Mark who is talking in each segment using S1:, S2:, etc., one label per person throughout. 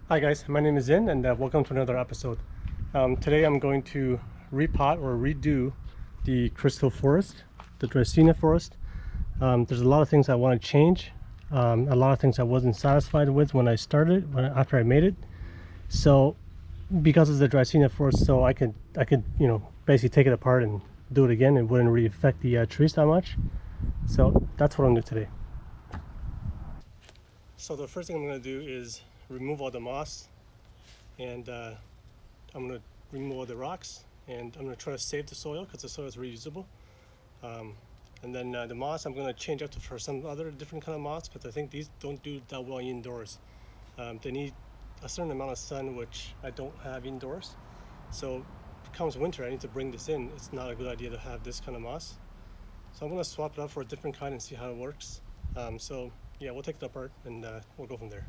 S1: Hi guys, my name is Zin and welcome to another episode. Today I'm going to repot or redo the crystal forest, the Dracaena forest. There's a lot of things I want to change, a lot of things I wasn't satisfied with when I started, after I made it. So because it's the Dracaena forest, so I could basically take it apart and do it again. It wouldn't really affect the trees that much. So that's what I'm doing today. So the first thing I'm going to do is remove all the moss, and I'm going to remove all the rocks, and I'm going to try to save the soil because the soil is reusable. And then the moss I'm going to change up for some other different kind of moss because I think these don't do that well indoors. They need a certain amount of sun, which I don't have indoors. So if it comes winter, I need to bring this in. It's not a good idea to have this kind of moss. So I'm going to swap it out for a different kind and see how it works. So yeah, we'll take it apart and we'll go from there.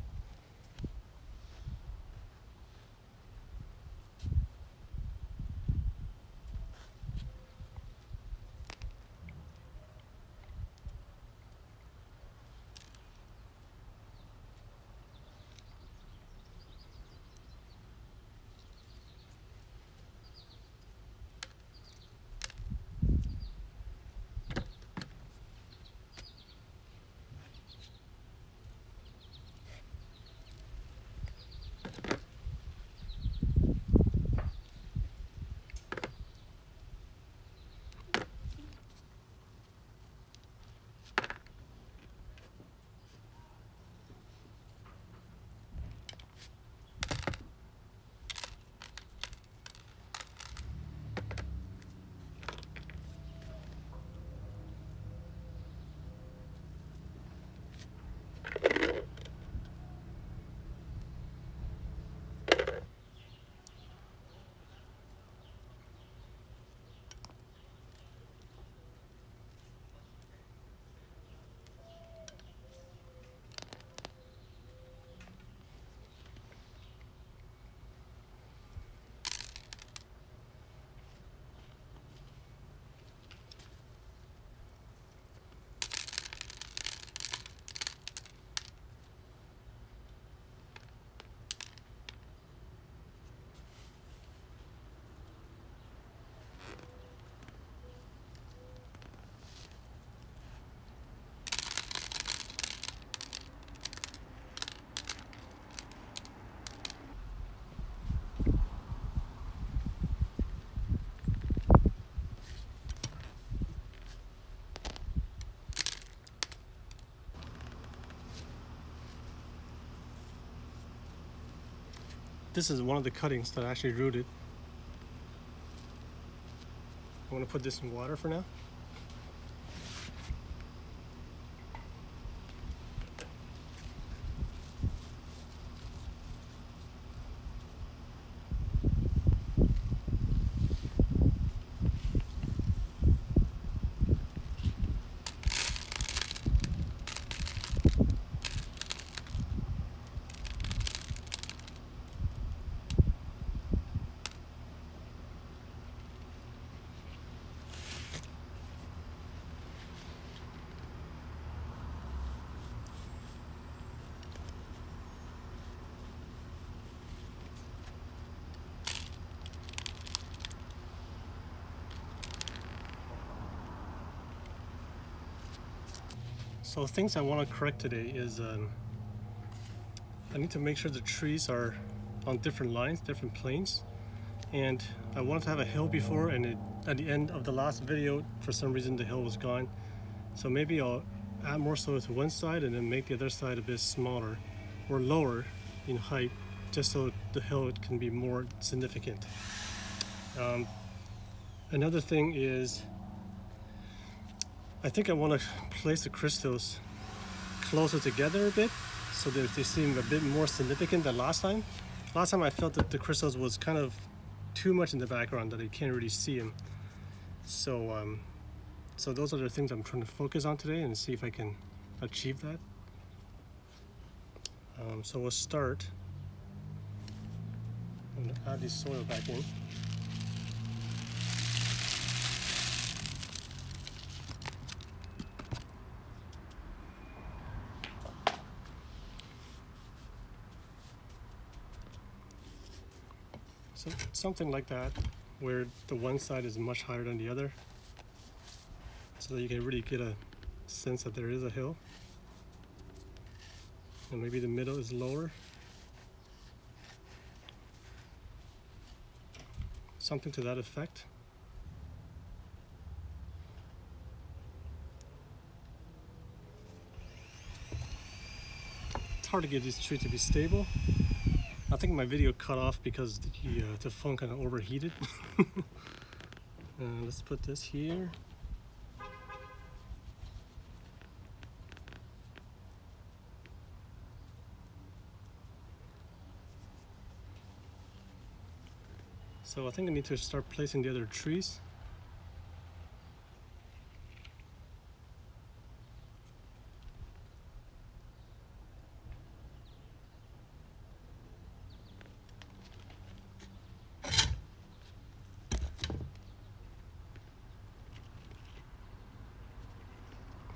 S1: This is one of the cuttings that I actually rooted. I'm going to put this in water for now. So things I want to correct today is I need to make sure the trees are on different lines, different planes. And I wanted to have a hill before, and at the end of the last video, for some reason the hill was gone. So maybe I'll add more soil to one side and then make the other side a bit smaller or lower in height, just so the hill can be more significant. Another thing is I think I want to place the crystals closer together a bit so that they seem a bit more significant than last time. Last time I felt that the crystals was kind of too much in the background that you can't really see them. So so those are the things I'm trying to focus on today and see if I can achieve that. So we'll start. I'm going to add the soil back in. So something like that, where the one side is much higher than the other, so that you can really get a sense that there is a hill. And maybe the middle is lower. Something to that effect. It's hard to get this tree to be stable. I think my video cut off because the phone kind of overheated. Let's put this here. So I think I need to start placing the other trees.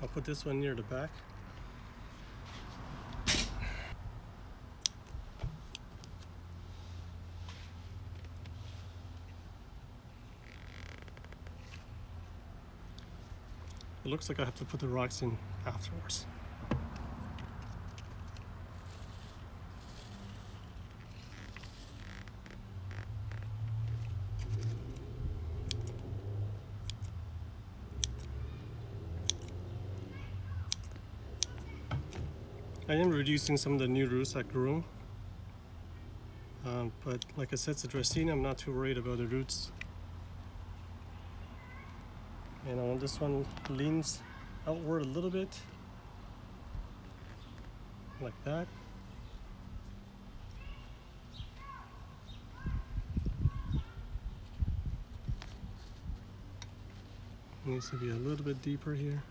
S1: I'll put this one near the back. It looks like I have to put the rocks in afterwards. I am reducing some of the new roots that grew. But like I said, it's a Dracaena. I'm not too worried about the roots. And when this one leans outward a little bit, like that. It needs to be a little bit deeper here.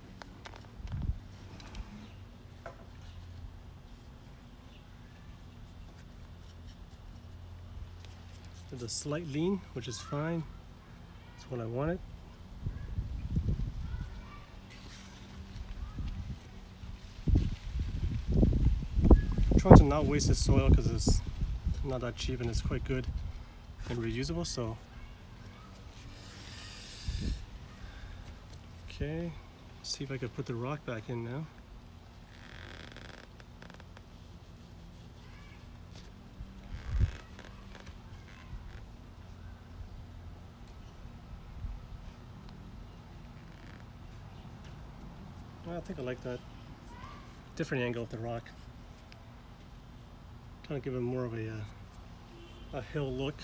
S1: There's a slight lean, which is fine. That's what I wanted. Trying to not waste the soil because it's not that cheap and it's quite good and reusable. So okay, see if I could put the rock back in now. Well, I think I like that different angle of the rock. Kind of give it more of a hill look.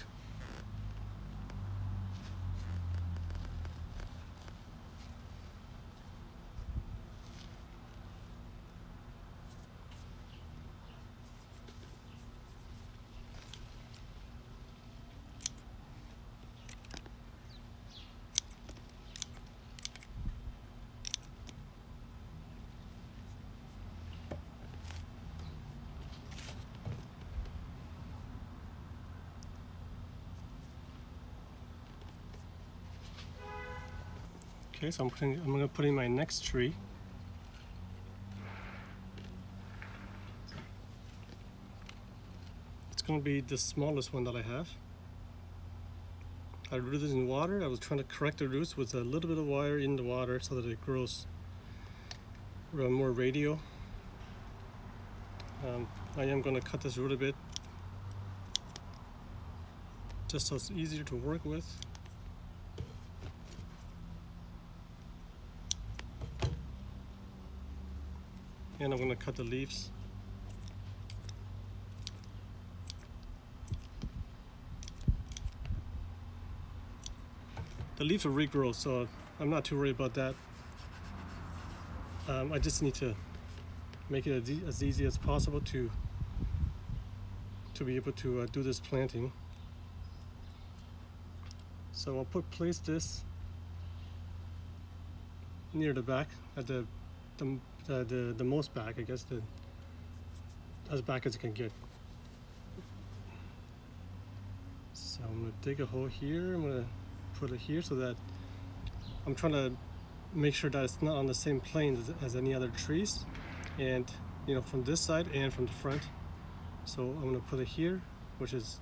S1: Okay, so I'm going to put in my next tree. It's going to be the smallest one that I have. I rooted it in water. I was trying to correct the roots with a little bit of wire in the water so that it grows more radial. I am going to cut this root a bit just so it's easier to work with. And I'm going to cut the leaves. The leaves will regrow, so I'm not too worried about that. I just need to make it as easy as possible to be able to do this planting. So I'll place this near the back, at the most back, I guess, as back as it can get. So I'm going to dig a hole here. I'm going to put it here so that I'm trying to make sure that it's not on the same plane as any other trees, and from this side and from the front. So I'm going to put it here, which is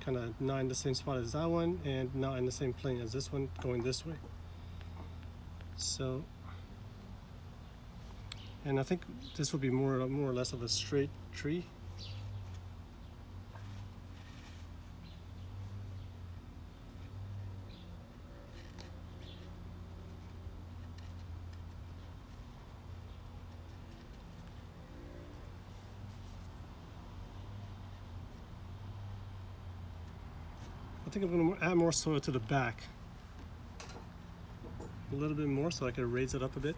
S1: kind of not in the same spot as that one and not in the same plane as this one going this way. So, and I think this will be more or less of a straight tree. I think I'm going to add more soil to the back. A little bit more so I can raise it up a bit.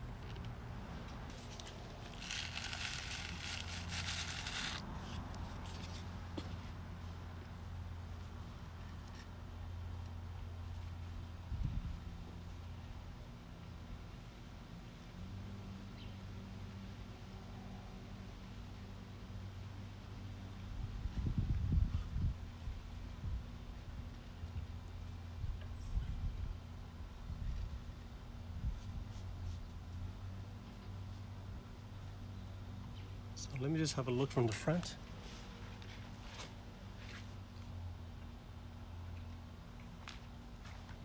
S1: So let me just have a look from the front.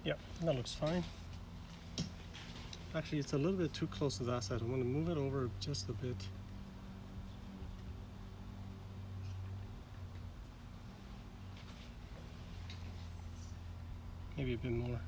S1: Yep, that looks fine. Actually, it's a little bit too close to that side. I want to move it over just a bit. Maybe a bit more.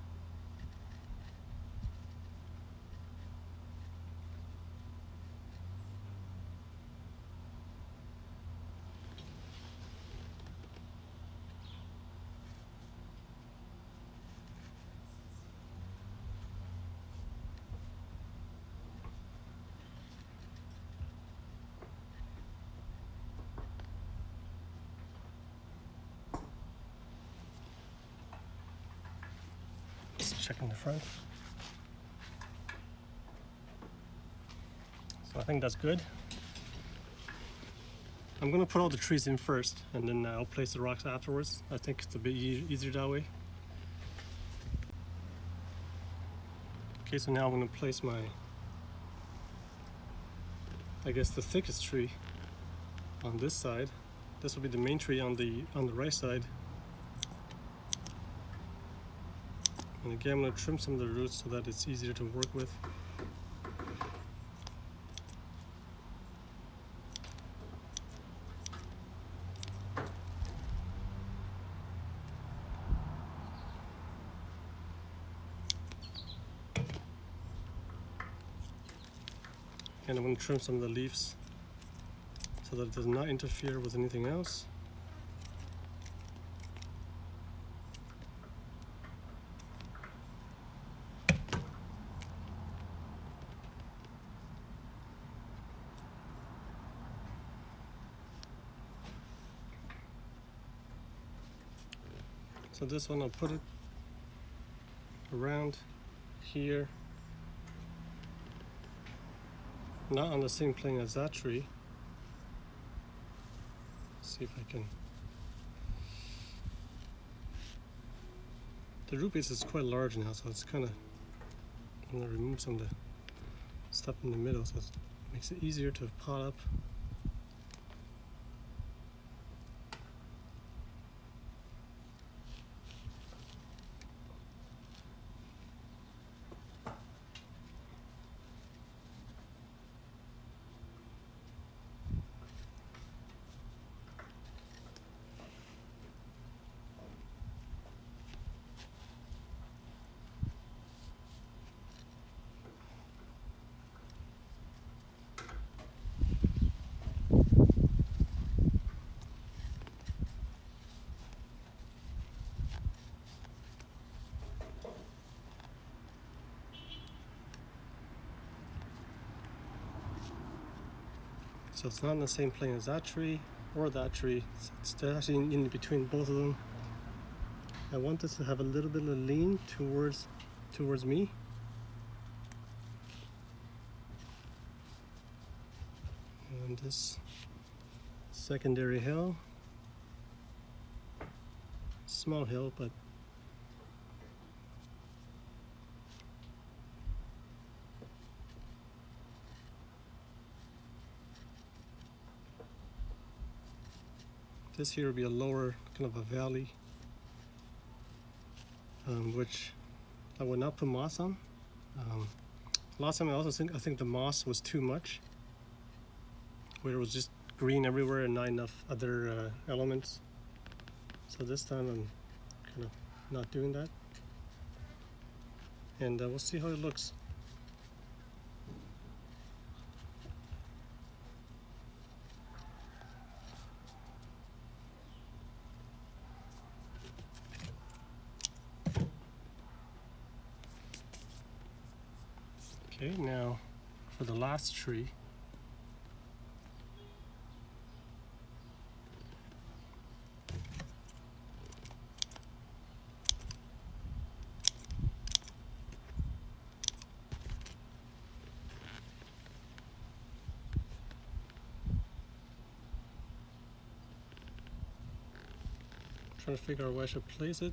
S1: Checking the front. So I think that's good. I'm gonna put all the trees in first and then I'll place the rocks afterwards. I think it's a bit easier that way. Okay, so now I'm gonna place my, I guess the thickest tree on this side. This will be the main tree on the right side. And again, I'm going to trim some of the roots so that it's easier to work with. And I'm going to trim some of the leaves so that it does not interfere with anything else. So this one, I'll put it around here, not on the same plane as that tree. Let's see if I can. The root base is quite large now, so it's kind of, I'm going to remove some of the stuff in the middle so it makes it easier to pot up. So it's not in the same plane as that tree or that tree. It's actually in between both of them. I want this to have a little bit of lean towards me. And this secondary hill, small hill, but this here will be a lower, kind of a valley which I would not put moss on. Last time I think the moss was too much, where it was just green everywhere and not enough other elements. So this time I'm kind of not doing that, and we'll see how it looks. Okay, now for the last tree. Trying to figure out where I should place it.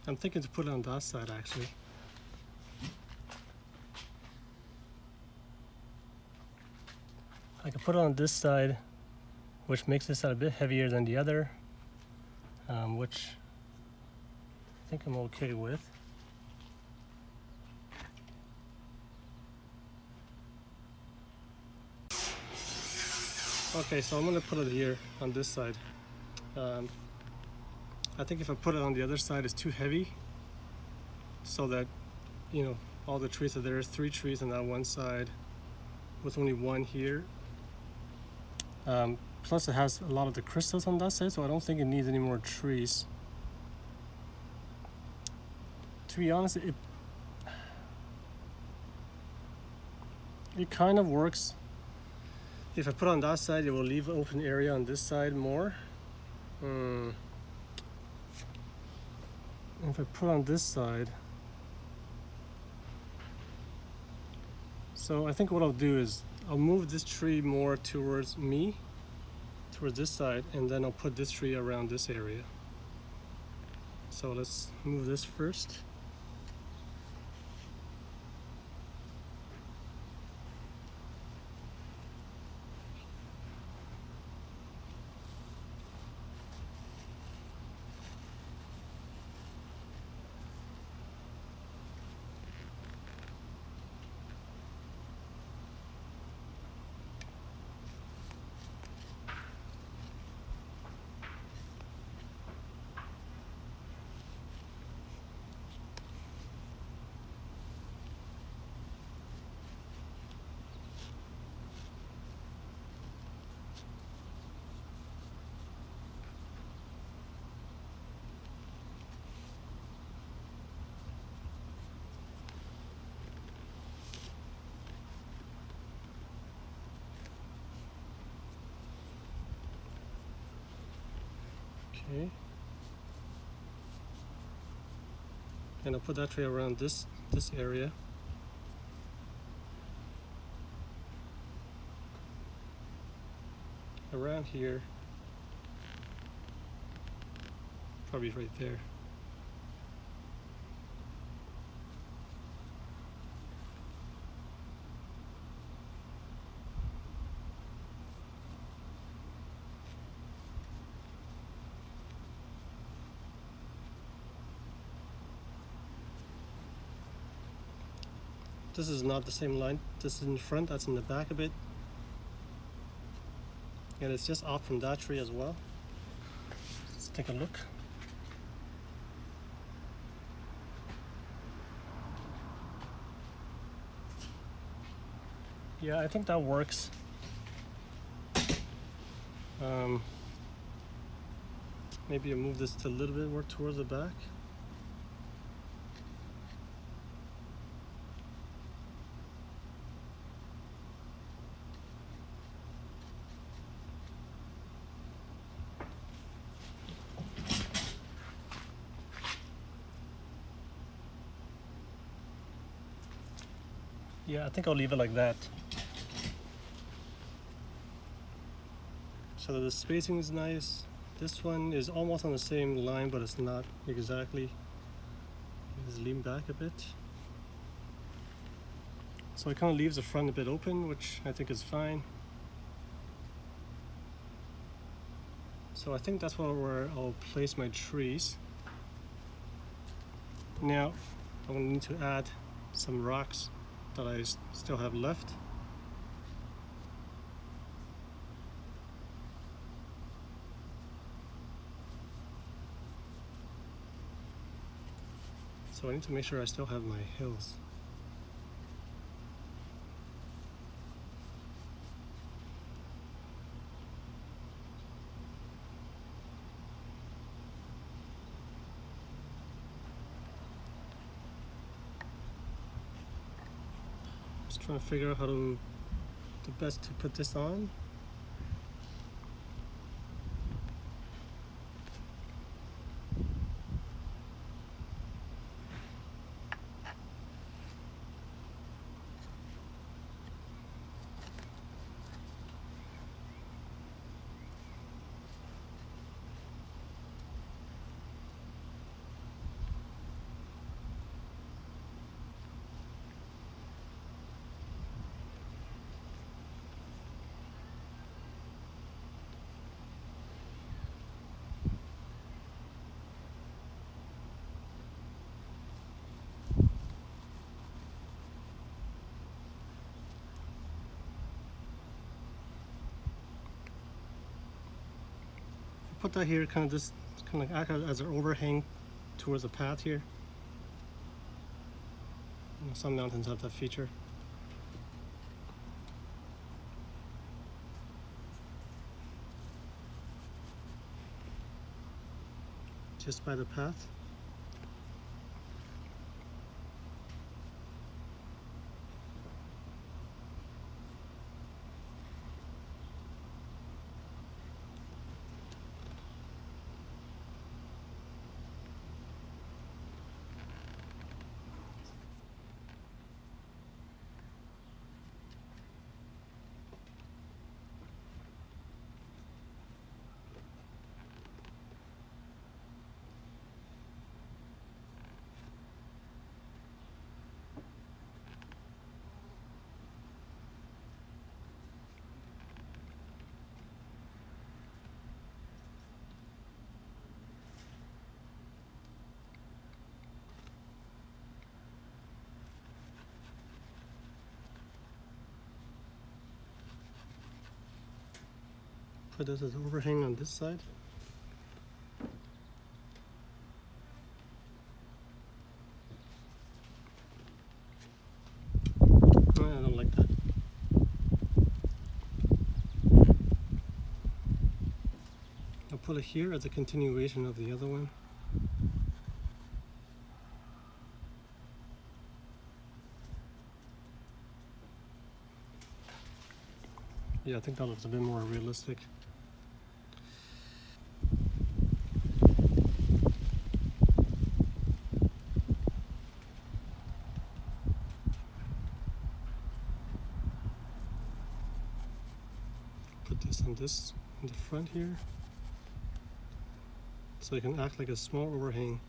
S1: I'm thinking to put it on that side actually. I could put it on this side, which makes this side a bit heavier than the other, which I think I'm okay with. Okay, so I'm gonna put it here on this side. I think if I put it on the other side, it's too heavy, so that, you know, all the trees are there. There's 3 trees on that one side with only 1 here. Plus it has a lot of the crystals on that side, so I don't think it needs any more trees. To be honest, it kind of works. If I put on that side, it will leave open area on this side more. If I put on this side, so I think what I'll do is I'll move this tree more towards me, towards this side, and then I'll put this tree around this area. So let's move this first. Okay. And I'll put that tree around this area. Around here. Probably right there. This is not the same line. This is in the front, that's in the back a bit. And it's just off from that tree as well. Let's take a look. Yeah, I think that works. Maybe I move this a little bit more towards the back. Yeah, I think I'll leave it like that. So the spacing is nice. This one is almost on the same line, but it's not exactly. Just lean back a bit. So it kind of leaves the front a bit open, which I think is fine. So I think that's where I'll place my trees. Now I'm going to need to add some rocks that I still have left. So I need to make sure I still have my hills. Just trying to figure out how to the best to put this on. Put that here, kind of act as an overhang towards the path here. Some mountains have that feature. Just by the path. Put this as overhang on this side. I don't like that. I'll put it here as a continuation of the other one. Yeah, I think that looks a bit more realistic. Put this on this in the front here, so it can act like a small overhang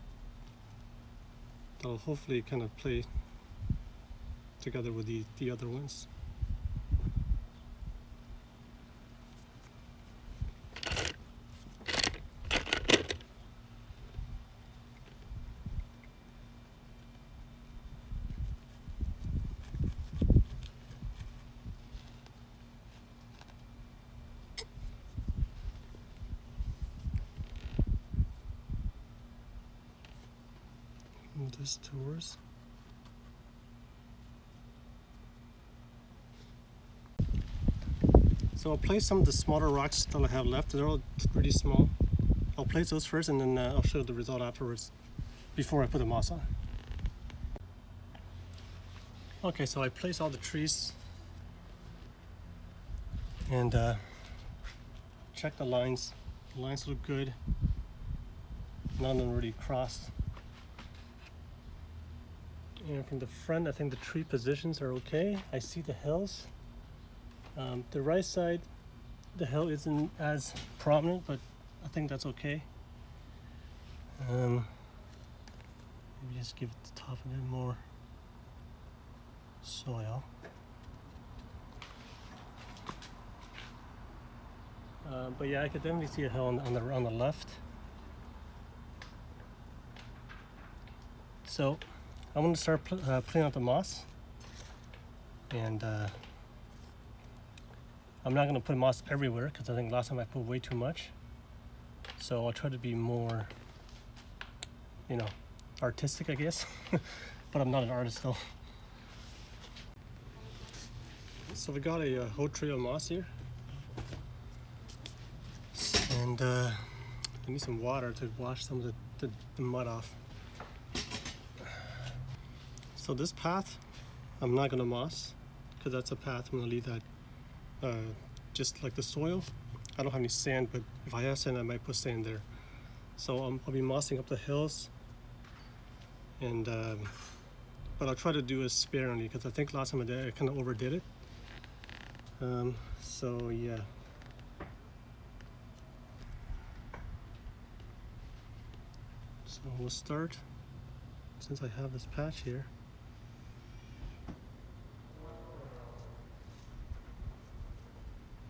S1: that'll hopefully kind of play together with the other ones. Move this towards. So I'll place some of the smaller rocks that I have left. They're all pretty small. I'll place those first, and then I'll show the result afterwards, before I put the moss on. Okay, so I place all the trees and check the lines. The lines look good. None of them really crossed. And from the front, I think the tree positions are okay. I see the hills. The right side, the hill isn't as prominent, but I think that's okay. Maybe just give the top a bit more soil. But yeah, I could definitely see a hill on the left. So I'm going to start putting out the moss, and I'm not going to put moss everywhere because I think last time I put way too much. So I'll try to be more, artistic, I guess. But I'm not an artist though. So we got a whole tray of moss here, and I need some water to wash some of the mud off. So this path, I'm not gonna moss because that's a path. I'm gonna leave that just like the soil. I don't have any sand, but if I have sand, I might put sand there. So I'll be mossing up the hills, and but I'll try to do it sparingly because I think last time I did, I kind of overdid it. So yeah. So we'll start, since I have this patch here.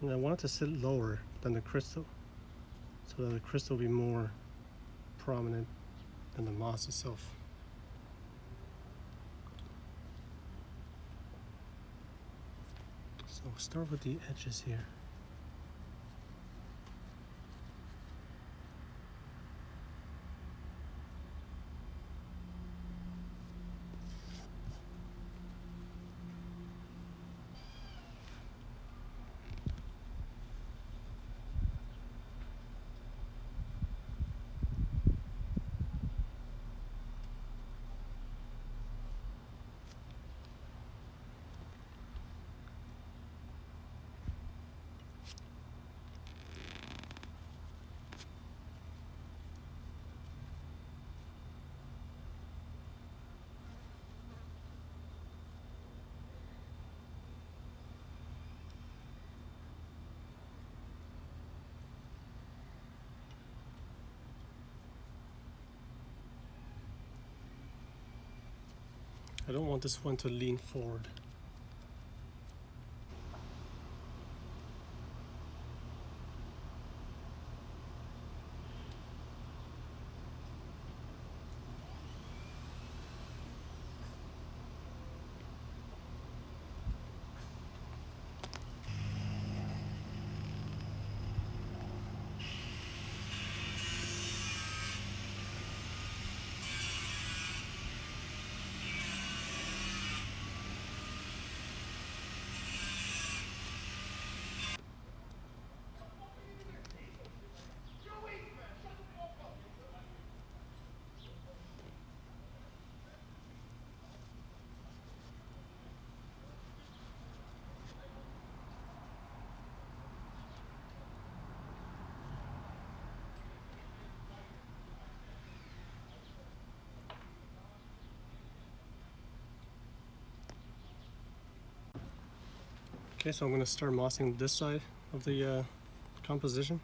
S1: And I want it to sit lower than the crystal, so that the crystal will be more prominent than the moss itself. So we'll start with the edges here. I don't want this one to lean forward. Okay, so I'm going to start mossing this side of the composition.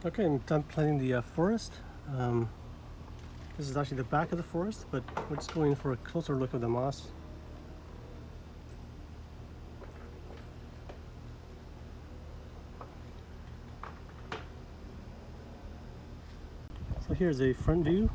S1: Okay, I'm done planting the forest. This is actually the back of the forest, but we're just going for a closer look of the moss. So here's a front view.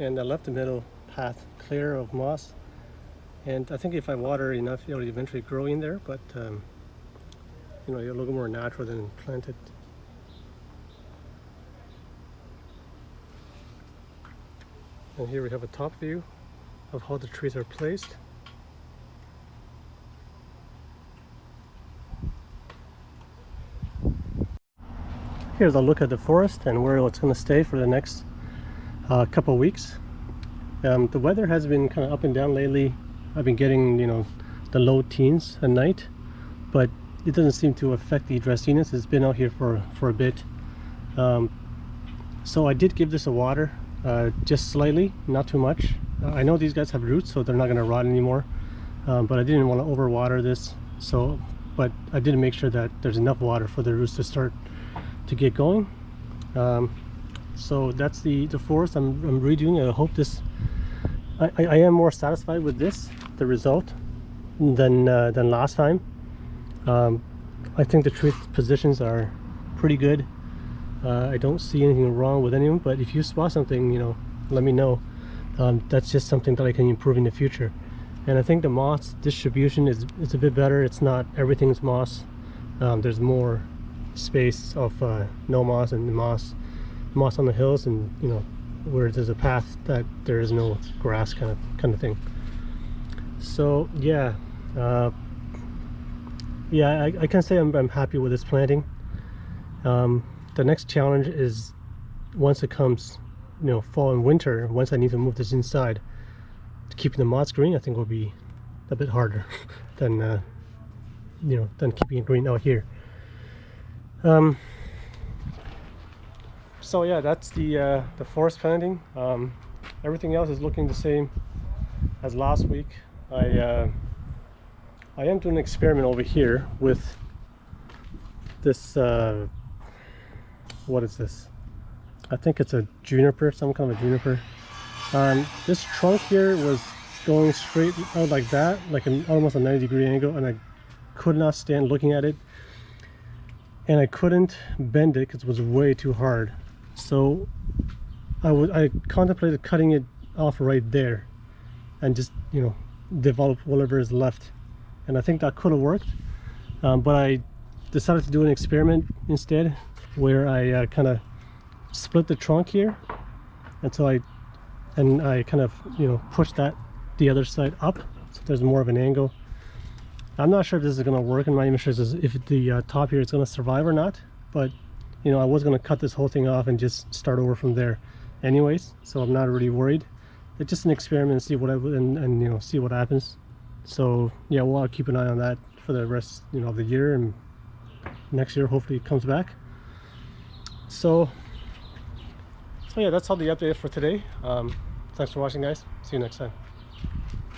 S1: and I left the middle path clear of moss. And I think if I water enough, it'll eventually grow in there, but you know, it'll look more natural than planted. And here we have a top view of how the trees are placed. Here's a look at the forest and where it's going to stay for the next couple weeks. The weather has been kind of up and down lately. I've been getting, you know, the low teens at night, but it doesn't seem to affect the Dracaenas. It's been out here for a bit. So I did give this a water, just slightly, not too much. I know these guys have roots, so they're not going to rot anymore, but I didn't want to overwater this. So, but I did make sure that there's enough water for the roots to start to get going. So that's the forest I'm redoing. I hope this, I am more satisfied with this, the result, than last time. I think the tree positions are pretty good. I don't see anything wrong with any of them, but if you spot something, you know, let me know. That's just something that I can improve in the future. And I think the moss distribution is a bit better. It's not everything's moss. There's more space of no moss and moss on the hills, and you know, where there's a path that there is no grass kind of thing. So yeah, I can say I'm happy with this planting. The next challenge is once it comes, you know, fall and winter, once I need to move this inside, keeping the moss green I think will be a bit harder than you know, than keeping it green out here. So yeah, that's the forest planting. Everything else is looking the same as last week. I am doing an experiment over here with this, what is this? I think it's a juniper, some kind of a juniper. This trunk here was going straight out like that, like almost a 90-degree angle, and I could not stand looking at it. And I couldn't bend it because it was way too hard. So I contemplated cutting it off right there and just, you know, develop whatever is left. And I think that could have worked, but I decided to do an experiment instead, where I kind of split the trunk here until I kind of, you know, push that the other side up so there's more of an angle. I'm not sure if this is going to work. I'm not even sure if the top here is going to survive or not, but you know, I was going to cut this whole thing off and just start over from there anyways, so I'm not really worried. It's just an experiment and see what and you know, see what happens. So yeah, well, I'll keep an eye on that for the rest, you know, of the year, and next year hopefully it comes back. So yeah, that's all the update for today. Thanks for watching, guys. See you next time.